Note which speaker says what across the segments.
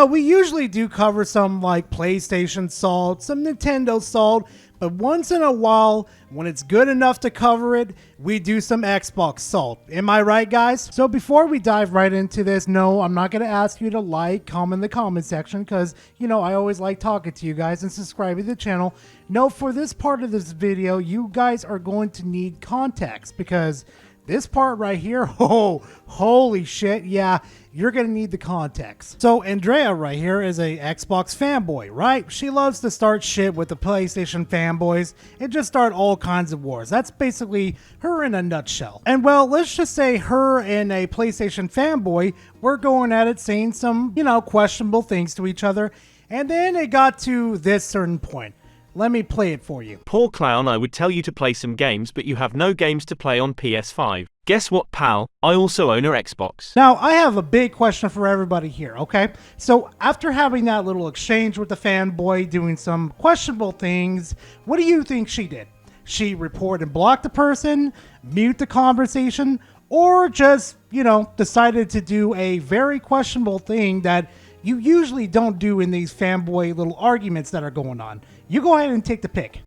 Speaker 1: we usually do cover some like PlayStation salt, some Nintendo salt, but once in a while, when it's good enough to cover it, we do some Xbox salt. Am I right, guys? So before we dive right into this, no, I'm not going to ask you to like, comment in the comment section, because, I always like talking to you guys and subscribing to the channel. No, for this part of this video, you guys are going to need context, because this part right here, oh, holy shit, yeah, you're going to need the context. So Andrea right here is a Xbox fanboy, right? She loves to start shit with the PlayStation fanboys and just start all kinds of wars. That's basically her in a nutshell. And well, let's just say her and a PlayStation fanboy were going at it, saying some, questionable things to each other. And then it got to this certain point. Let me play it for you.
Speaker 2: Poor clown, I would tell you to play some games, but you have no games to play on PS5. Guess what, pal? I also own a Xbox.
Speaker 1: Now, I have a big question for everybody here, okay? So, after having that little exchange with the fanboy, doing some questionable things, what do you think she did? She report and block the person, mute the conversation, or just, decided to do a very questionable thing that you usually don't do in these fanboy little arguments that are going on? You go ahead and take the pick.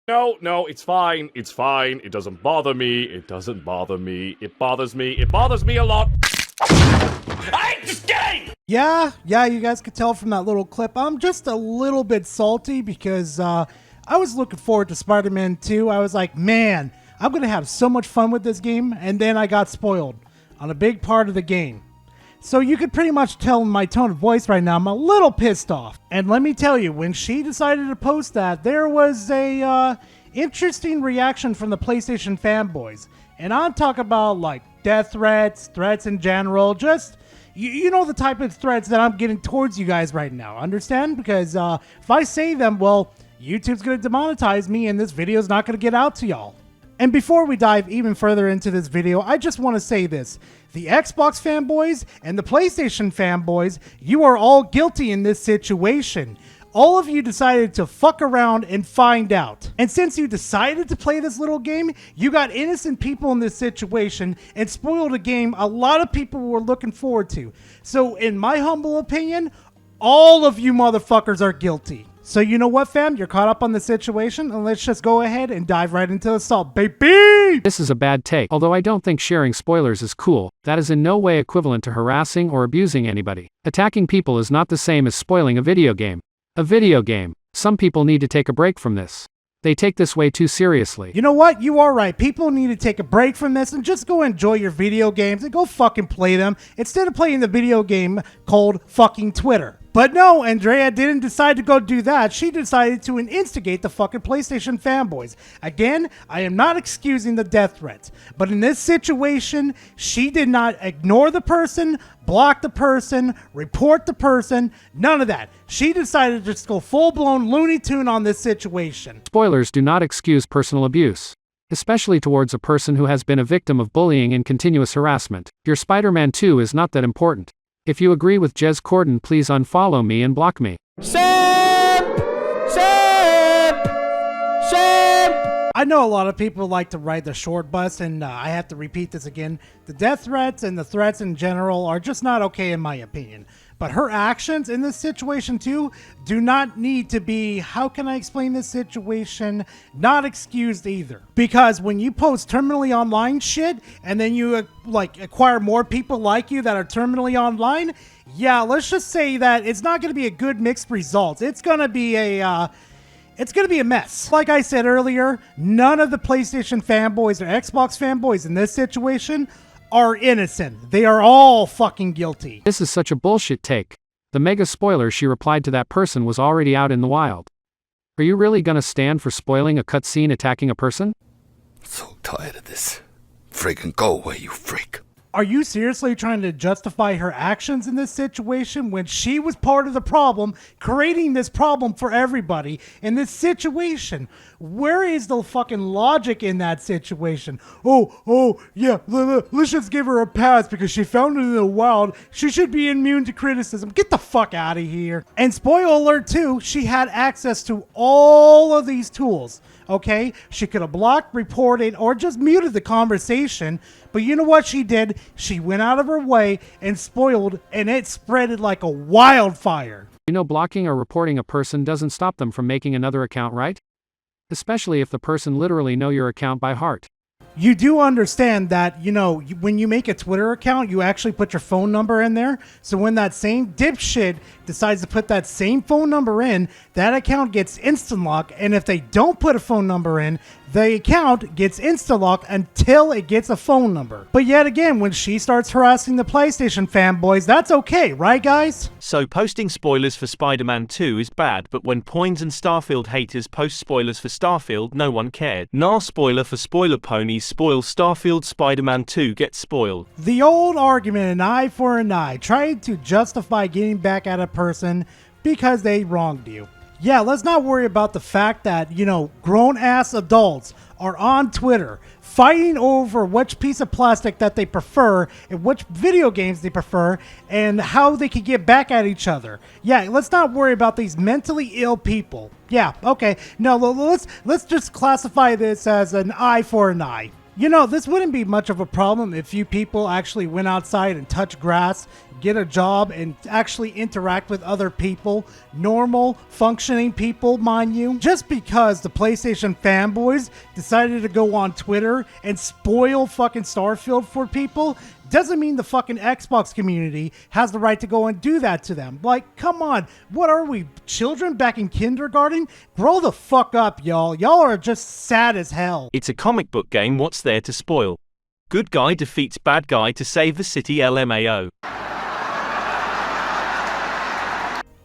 Speaker 3: No, it's fine. It's fine. It doesn't bother me. It doesn't bother me. It bothers me. It bothers me a lot. I ain't just kidding!
Speaker 1: Yeah, you guys could tell from that little clip. I'm just a little bit salty because I was looking forward to Spider-Man 2. I was like, man, I'm going to have so much fun with this game. And then I got spoiled on a big part of the game. So you could pretty much tell in my tone of voice right now, I'm a little pissed off. And let me tell you, when she decided to post that, there was a interesting reaction from the PlayStation fanboys. And I'm talking about like death threats, threats in general, just, you know the type of threats that I'm getting towards you guys right now. Understand? Because if I say them, well, YouTube's going to demonetize me and this video is not going to get out to y'all. And before we dive even further into this video, I just want to say this. The Xbox fanboys and the PlayStation fanboys, you are all guilty in this situation. All of you decided to fuck around and find out. And since you decided to play this little game, you got innocent people in this situation and spoiled a game a lot of people were looking forward to. So in my humble opinion, all of you motherfuckers are guilty. So you know what, fam? You're caught up on the situation, and let's just go ahead and dive right into the assault, baby!
Speaker 4: This is a bad take. Although I don't think sharing spoilers is cool, that is in no way equivalent to harassing or abusing anybody. Attacking people is not the same as spoiling a video game. A video game. Some people need to take a break from this. They take this way too seriously.
Speaker 1: You know what? You are right. People need to take a break from this and just go enjoy your video games and go fucking play them instead of playing the video game called fucking Twitter. But no, Andrea didn't decide to go do that. She decided to instigate the fucking PlayStation fanboys. Again, I am not excusing the death threats, but in this situation, she did not ignore the person, block the person, report the person, none of that. She decided to just go full-blown Looney Tune on this situation.
Speaker 4: Spoilers do not excuse personal abuse, especially towards a person who has been a victim of bullying and continuous harassment. Your Spider-Man 2 is not that important. If you agree with Jez Corden, please unfollow me and block me.
Speaker 1: I know a lot of people like to ride the short bus, and I have to repeat this again. The death threats and the threats in general are just not okay in my opinion. But her actions in this situation too do not need to be, how can I explain this situation, not excused either. Because when you post terminally online shit and then you acquire more people like you that are terminally online, yeah, let's just say that it's not going to be a good mixed result. It's going to be a mess. Like I said earlier, none of the PlayStation fanboys or Xbox fanboys in this situation are innocent. They are all fucking guilty.
Speaker 4: This is such a bullshit take. The mega spoiler she replied to that person was already out in the wild. Are you really gonna stand for spoiling a cutscene attacking a person?
Speaker 5: So tired of this. Freaking go away, you freak.
Speaker 1: Are you seriously trying to justify her actions in this situation when she was part of the problem, creating this problem for everybody in this situation? Where is the fucking logic in that situation? Yeah, let's just give her a pass because she found it in the wild. She should be immune to criticism. Get the fuck out of here. And spoiler alert too, she had access to all of these tools. okay? She could have blocked, reported, or just muted the conversation. But you know what she did? She went out of her way and spoiled, and it spreaded like a wildfire.
Speaker 4: You know, blocking or reporting a person doesn't stop them from making another account, right? Especially if the person literally know your account by heart.
Speaker 1: You do understand that, you know, when you make a Twitter account, you actually put your phone number in there. So when that same dipshit decides to put that same phone number in, that account gets instant lock. And if they don't put a phone number in, the account gets insta lock until it gets a phone number. But yet again, when she starts harassing the PlayStation fanboys, that's okay, right guys?
Speaker 2: So posting spoilers for Spider-Man 2 is bad, but when Poins and Starfield haters post spoilers for Starfield, no one cared. Nah, spoiler for spoiler ponies spoil Starfield, Spider-Man 2 gets spoiled.
Speaker 1: The old argument, an eye for an eye, trying to justify getting back at a person because they wronged you. Yeah, let's not worry about the fact that, you know, grown-ass adults are on Twitter fighting over which piece of plastic that they prefer and which video games they prefer and how they can get back at each other. Yeah, let's not worry about these mentally ill people. Yeah, okay. No, let's just classify this as an eye for an eye. You know, this wouldn't be much of a problem if you people actually went outside and touch grass, get a job, and actually interact with other people. Normal, functioning people, mind you. Just because the PlayStation fanboys decided to go on Twitter and spoil fucking Starfield for people doesn't mean the fucking Xbox community has the right to go and do that to them. Like, come on. What are we, children back in kindergarten? Grow the fuck up, y'all. Y'all are just sad as hell.
Speaker 2: It's a comic book game, what's there to spoil? Good guy defeats bad guy to save the city, LMAO.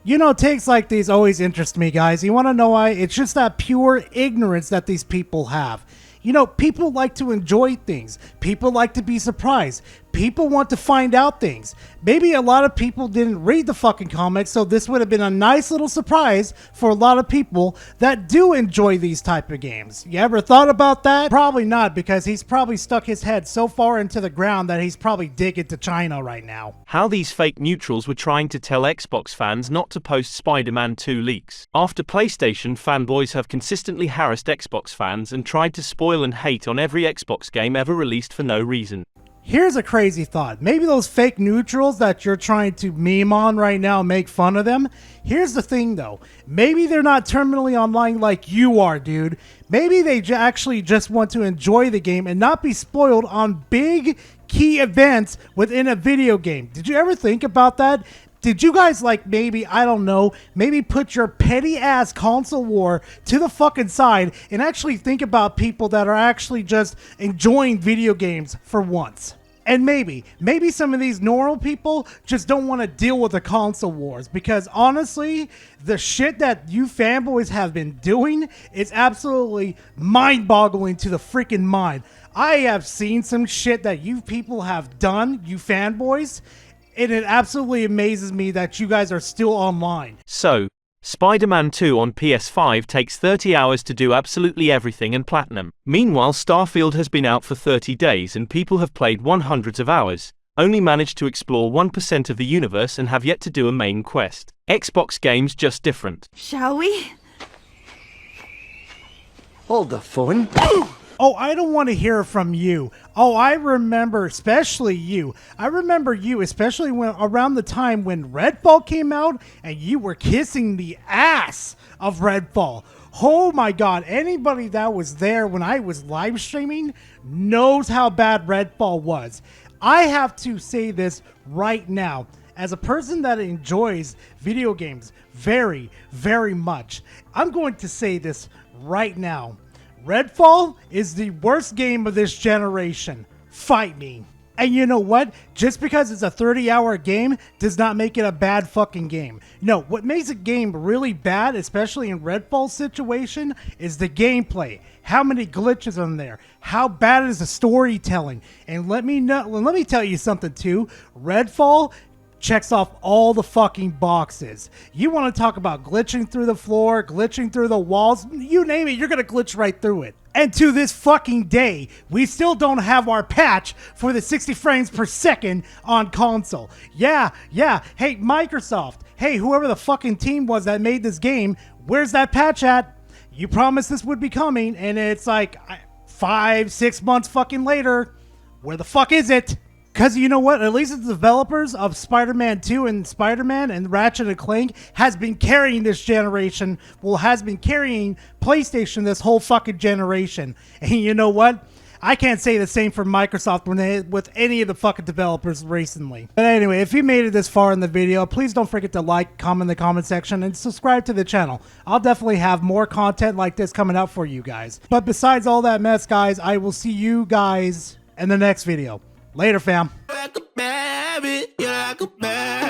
Speaker 1: You know, takes like these always interest me, guys. You want to know why? It's just that pure ignorance that these people have. You know, people like to enjoy things. People like to be surprised. People want to find out things. Maybe a lot of people didn't read the fucking comics, so this would have been a nice little surprise for a lot of people that do enjoy these type of games. You ever thought about that? Probably not, because he's probably stuck his head so far into the ground that he's probably digging to China right now.
Speaker 2: How these fake neutrals were trying to tell Xbox fans not to post Spider-Man 2 leaks. After PlayStation, fanboys have consistently harassed Xbox fans and tried to spoil and hate on every Xbox game ever released for no reason.
Speaker 1: Here's a crazy thought. Maybe those fake neutrals that you're trying to meme on right now, make fun of them. Here's the thing though. Maybe they're not terminally online like you are, dude. Maybe they actually just want to enjoy the game and not be spoiled on big key events within a video game. Did you ever think about that? Did you guys, like, maybe, I don't know, maybe put your petty ass console war to the fucking side and actually think about people that are actually just enjoying video games for once? And maybe some of these normal people just don't want to deal with the console wars, because honestly, the shit that you fanboys have been doing is absolutely mind-boggling to the freaking mind. I have seen some shit that you people have done, you fanboys, and it absolutely amazes me that you guys are still online.
Speaker 2: So, Spider-Man 2 on PS5 takes 30 hours to do absolutely everything and platinum. Meanwhile, Starfield has been out for 30 days and people have played hundreds of hours, only managed to explore 1% of the universe and have yet to do a main quest. Xbox games just different.
Speaker 6: Shall we?
Speaker 5: Hold the phone.
Speaker 1: Oh, I don't want to hear from you. Oh, I remember, especially you. I remember you, especially when around the time when Redfall came out and you were kissing the ass of Redfall. Oh my God, anybody that was there when I was live streaming knows how bad Redfall was. I have to say this right now. As a person that enjoys video games very, very much, I'm going to say this right now. Redfall is the worst game of this generation. Fight me. And you know what? Just because it's a 30-hour game does not make it a bad fucking game. No, what makes a game really bad, especially in Redfall's situation, is the gameplay. How many glitches are in there? How bad is the storytelling? And let me tell you something too. Redfall checks off all the fucking boxes. You want to talk about glitching through the floor, glitching through the walls, you name it, you're gonna glitch right through it. And to this fucking day, we still don't have our patch for the 60 frames per second on console. Yeah, hey Microsoft, hey whoever the fucking team was that made this game, where's that patch at? You promised this would be coming, and it's like 5-6 months fucking later. Where the fuck is it? Because you know what? At least the developers of Spider-Man 2 and Spider-Man and Ratchet and Clank has been carrying this generation. Well, has been carrying PlayStation this whole fucking generation. And you know what? I can't say the same for Microsoft with any of the fucking developers recently. But anyway, if you made it this far in the video, please don't forget to like, comment in the comment section, and subscribe to the channel. I'll definitely have more content like this coming out for you guys. But besides all that mess, guys, I will see you guys in the next video. Later, fam.
Speaker 6: Like a baby, you're like a baby.